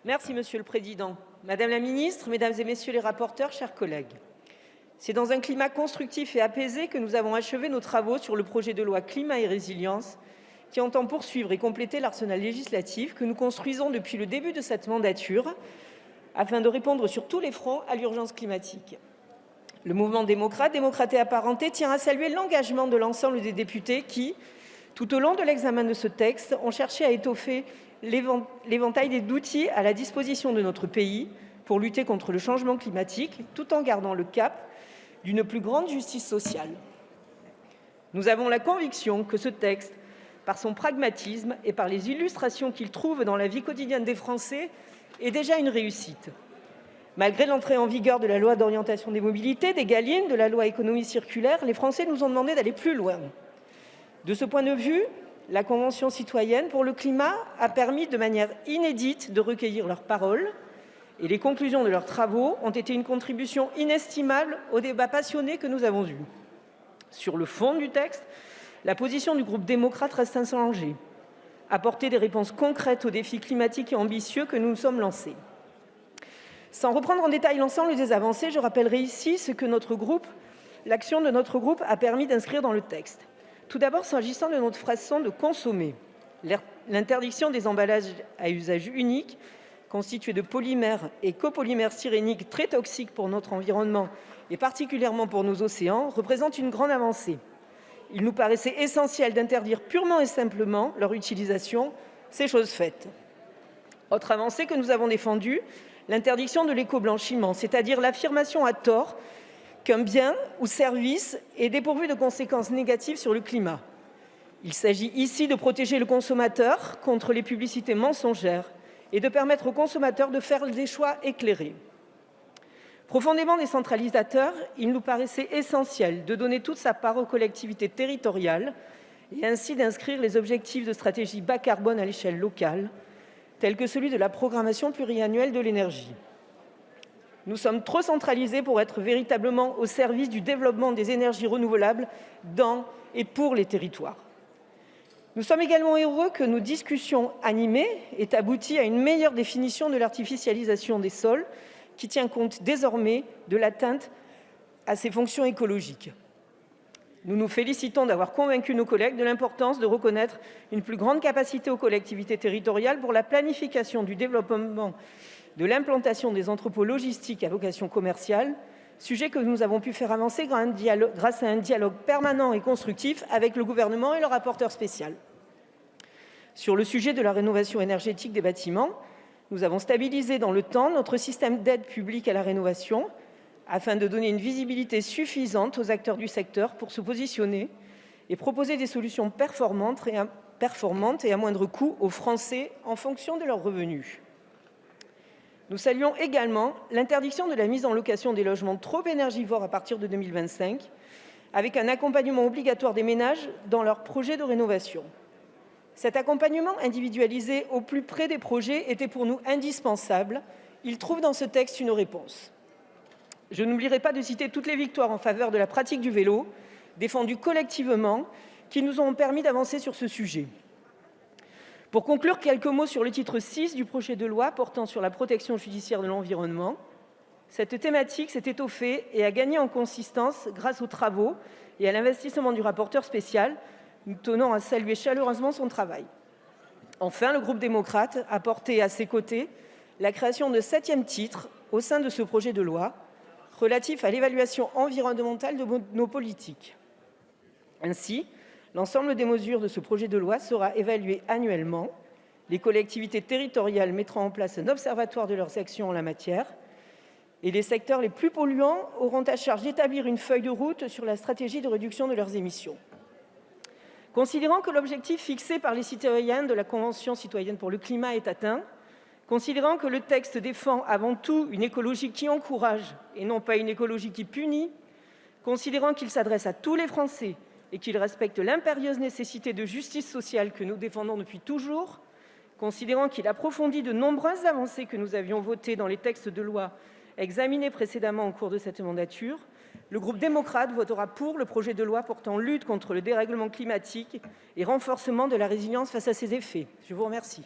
Merci, Monsieur le Président. Madame la ministre, Mesdames et Messieurs les rapporteurs, chers collègues, c'est dans un climat constructif et apaisé que nous avons achevé nos travaux sur le projet de loi Climat et résilience, qui entend poursuivre et compléter l'arsenal législatif que nous construisons depuis le début de cette mandature, afin de répondre sur tous les fronts à l'urgence climatique. Le mouvement démocrate et apparenté tient à saluer l'engagement de l'ensemble des députés qui, tout au long de l'examen de ce texte, ont cherché à étoffer l'éventail d'outils à la disposition de notre pays pour lutter contre le changement climatique, tout en gardant le cap d'une plus grande justice sociale. Nous avons la conviction que ce texte, par son pragmatisme et par les illustrations qu'il trouve dans la vie quotidienne des Français, est déjà une réussite. Malgré l'entrée en vigueur de la loi d'orientation des mobilités, des Galim, de la loi économie circulaire, les Français nous ont demandé d'aller plus loin. De ce point de vue, la Convention citoyenne pour le climat a permis de manière inédite de recueillir leurs paroles et les conclusions de leurs travaux ont été une contribution inestimable au débat passionné que nous avons eu. Sur le fond du texte, la position du groupe démocrate reste inchangée. Apporter des réponses concrètes aux défis climatiques et ambitieux que nous nous sommes lancés. Sans reprendre en détail l'ensemble des avancées, je rappellerai ici ce que l'action de notre groupe a permis d'inscrire dans le texte. Tout d'abord, s'agissant de notre façon de consommer, l'interdiction des emballages à usage unique, constitués de polymères et copolymères styréniques très toxiques pour notre environnement et particulièrement pour nos océans, représente une grande avancée. Il nous paraissait essentiel d'interdire purement et simplement leur utilisation, c'est chose faite. Autre avancée que nous avons défendue, l'interdiction de l'éco-blanchiment, c'est-à-dire l'affirmation à tort qu'un bien ou service est dépourvu de conséquences négatives sur le climat. Il s'agit ici de protéger le consommateur contre les publicités mensongères et de permettre aux consommateurs de faire des choix éclairés. Profondément décentralisateur, il nous paraissait essentiel de donner toute sa part aux collectivités territoriales et ainsi d'inscrire les objectifs de stratégie bas carbone à l'échelle locale, tels que celui de la programmation pluriannuelle de l'énergie. Nous sommes trop centralisés pour être véritablement au service du développement des énergies renouvelables dans et pour les territoires. Nous sommes également heureux que nos discussions animées aient abouti à une meilleure définition de l'artificialisation des sols, qui tient compte désormais de l'atteinte à ses fonctions écologiques. Nous nous félicitons d'avoir convaincu nos collègues de l'importance de reconnaître une plus grande capacité aux collectivités territoriales pour la planification du développement de l'implantation des entrepôts logistiques à vocation commerciale, sujet que nous avons pu faire avancer grâce à un dialogue permanent et constructif avec le gouvernement et le rapporteur spécial. Sur le sujet de la rénovation énergétique des bâtiments, nous avons stabilisé dans le temps notre système d'aide publique à la rénovation afin de donner une visibilité suffisante aux acteurs du secteur pour se positionner et proposer des solutions performantes et à moindre coût aux Français en fonction de leurs revenus. Nous saluons également l'interdiction de la mise en location des logements trop énergivores à partir de 2025, avec un accompagnement obligatoire des ménages dans leurs projets de rénovation. Cet accompagnement individualisé au plus près des projets était pour nous indispensable. Il trouve dans ce texte une réponse. Je n'oublierai pas de citer toutes les victoires en faveur de la pratique du vélo, défendues collectivement, qui nous ont permis d'avancer sur ce sujet. Pour conclure, quelques mots sur le titre 6 du projet de loi portant sur la protection judiciaire de l'environnement. Cette thématique s'est étoffée et a gagné en consistance grâce aux travaux et à l'investissement du rapporteur spécial. Nous tenons à saluer chaleureusement son travail. Enfin, le groupe démocrate a porté à ses côtés la création de 7e titre au sein de ce projet de loi relatif à l'évaluation environnementale de nos politiques. Ainsi, l'ensemble des mesures de ce projet de loi sera évalué annuellement. Les collectivités territoriales mettront en place un observatoire de leurs actions en la matière et les secteurs les plus polluants auront à charge d'établir une feuille de route sur la stratégie de réduction de leurs émissions. Considérant que l'objectif fixé par les citoyens de la Convention citoyenne pour le climat est atteint, considérant que le texte défend avant tout une écologie qui encourage et non pas une écologie qui punit, considérant qu'il s'adresse à tous les Français et qu'il respecte l'impérieuse nécessité de justice sociale que nous défendons depuis toujours, considérant qu'il approfondit de nombreuses avancées que nous avions votées dans les textes de loi examinés précédemment au cours de cette mandature, le groupe démocrate votera pour le projet de loi portant lutte contre le dérèglement climatique et renforcement de la résilience face à ses effets. Je vous remercie.